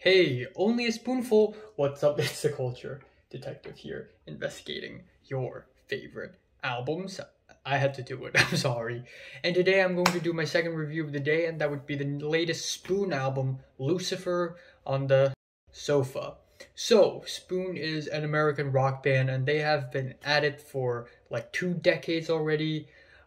Hey, only a spoonful. What's up? It's the culture detective here, investigating your favorite albums. I had to do it, I'm sorry. And today I'm going to do my second review of the day, and that would be the latest Spoon album, Lucifer on the Sofa. So, Spoon is an American rock band, and they have been at it for like 2 decades already.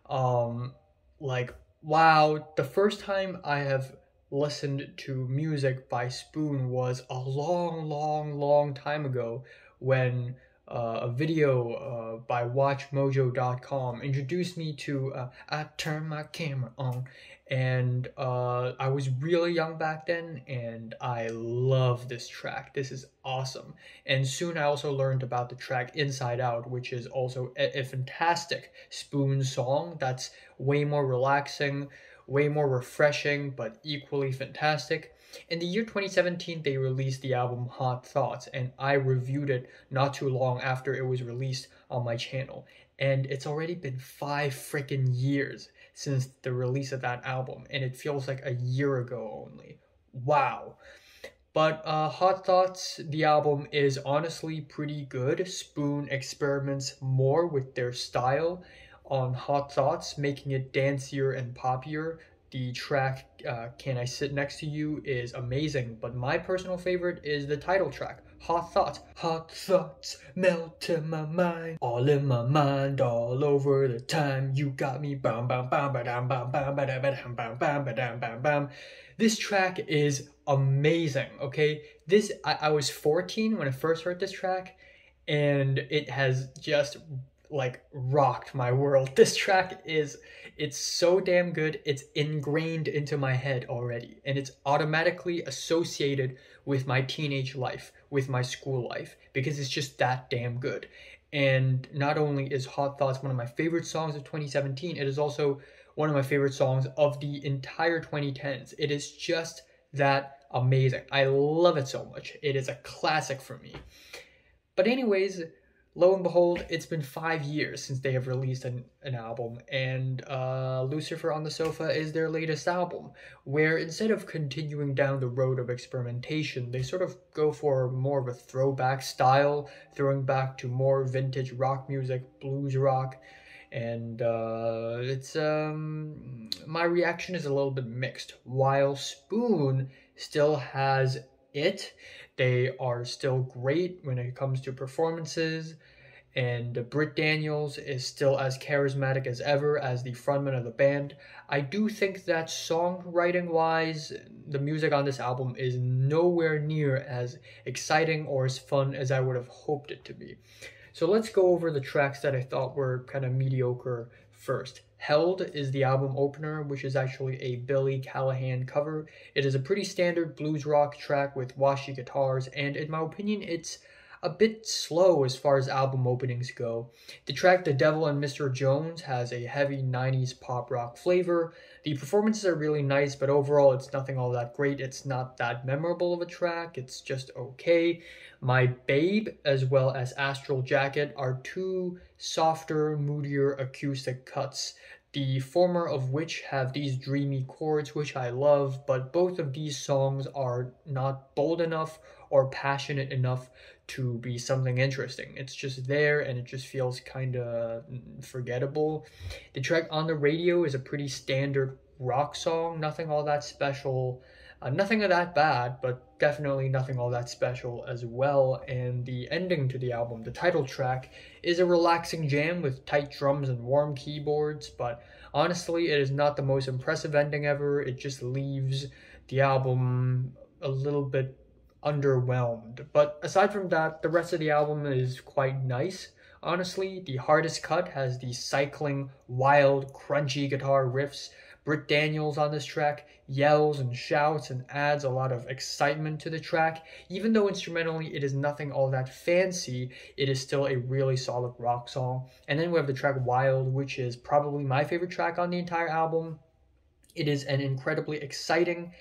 Um, like, wow, the first time I have listened to music by Spoon was a long time ago when a video by WatchMojo.com introduced me to I Turn My Camera On, and I was really young back then, and I love this track. This is awesome. And soon I also learned about the track Inside Out, which is also a fantastic Spoon song that's way more relaxing, way more refreshing, but equally fantastic. In the year 2017, they released the album Hot Thoughts, and I reviewed it not too long after it was released on my channel. And it's already been 5 freaking years since the release of that album, and it feels like a year ago only. Wow. But Hot Thoughts, the album, is honestly pretty good. Spoon experiments more with their style on Hot Thoughts, making it dancier and poppier. The track Can I Sit Next to You is amazing, but my personal favorite is the title track, Hot Thoughts. Hot thoughts melt in my mind, all in my mind, all over the time. You got me bam bam bam ba dam bam bam ba dam bam bam bam ba dam bam bam. This track is amazing, okay? I was 14 when I first heard this track, and it has just like rocked my world. This track it's so damn good. It's ingrained into my head already, and it's automatically associated with my teenage life, with my school life, because it's just that damn good. And not only is Hot Thoughts one of my favorite songs of 2017, it is also one of my favorite songs of the entire 2010s. It is just that amazing. I love it so much. It is a classic for me. But anyways, lo and behold, it's been 5 years since they have released an album, and Lucifer on the Sofa is their latest album, where instead of continuing down the road of experimentation, they sort of go for more of a throwback style, throwing back to more vintage rock music, blues rock, and it's my reaction is a little bit mixed. While Spoon still has it, they are still great when it comes to performances, and Britt Daniels is still as charismatic as ever as the frontman of the band. I do think that songwriting wise, the music on this album is nowhere near as exciting or as fun as I would have hoped it to be. So let's go over the tracks that I thought were kind of mediocre first. Held is the album opener, which is actually a Billy Callahan cover. It is a pretty standard blues rock track with washy guitars, and in my opinion, it's a bit slow as far as album openings go. The track The Devil and Mr. Jones has a heavy 90s pop rock flavor. The performances are really nice, but overall it's nothing all that great. It's not that memorable of a track, it's just okay. My Babe as well as Astral Jacket are two softer, moodier acoustic cuts, the former of which have these dreamy chords which I love, but both of these songs are not bold enough or passionate enough to be something interesting. It's just there, and it just feels kind of forgettable. The track On the Radio is a pretty standard rock song, nothing all that special, nothing that bad, but definitely nothing all that special as well. And the ending to the album, the title track, is a relaxing jam with tight drums and warm keyboards, but honestly, it is not the most impressive ending ever. It just leaves the album a little bit underwhelmed. But aside from that, the rest of the album is quite nice. Honestly, the hardest cut has these cycling, wild, crunchy guitar riffs. Britt Daniels on this track yells and shouts and adds a lot of excitement to the track. Even though instrumentally it is nothing all that fancy, it is still a really solid rock song. And then we have the track Wild, which is probably my favorite track on the entire album. It is an incredibly exciting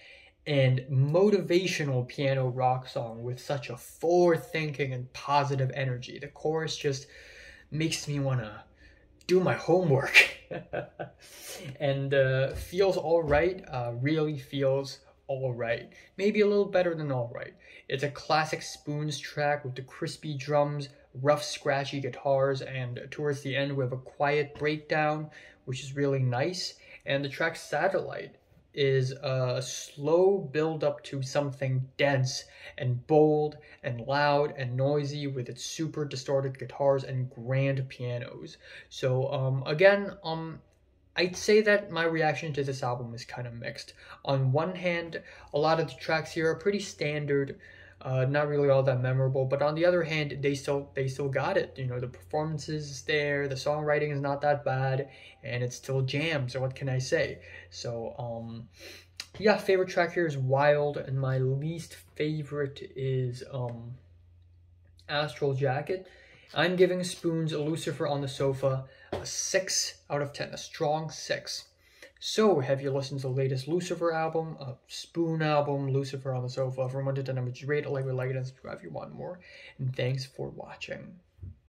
and motivational piano rock song with such a forward-thinking and positive energy. The chorus just makes me want to do my homework and feels all right, really feels alright. Maybe a little better than alright. It's a classic Spoons track with the crispy drums, rough scratchy guitars, and towards the end we have a quiet breakdown, which is really nice. And the track Satellite is a slow build up to something dense and bold and loud and noisy with its super distorted guitars and grand pianos. So again, I'd say that my reaction to this album is kind of mixed. On one hand, a lot of the tracks here are pretty standard, not really all that memorable, but on the other hand, they still got it. You know, the performances is there, the songwriting is not that bad, and it's still jams. So what can I say? So yeah, favorite track here is Wild, and my least favorite is Astral Jacket. I'm giving Spoons Lucifer on the Sofa a 6 out of 10, a strong 6. So, have you listened to the latest Lucifer album, Spoon album, Lucifer on the Sofa? From 1 to 10, I would rate it, like it, and subscribe if you want more. And thanks for watching.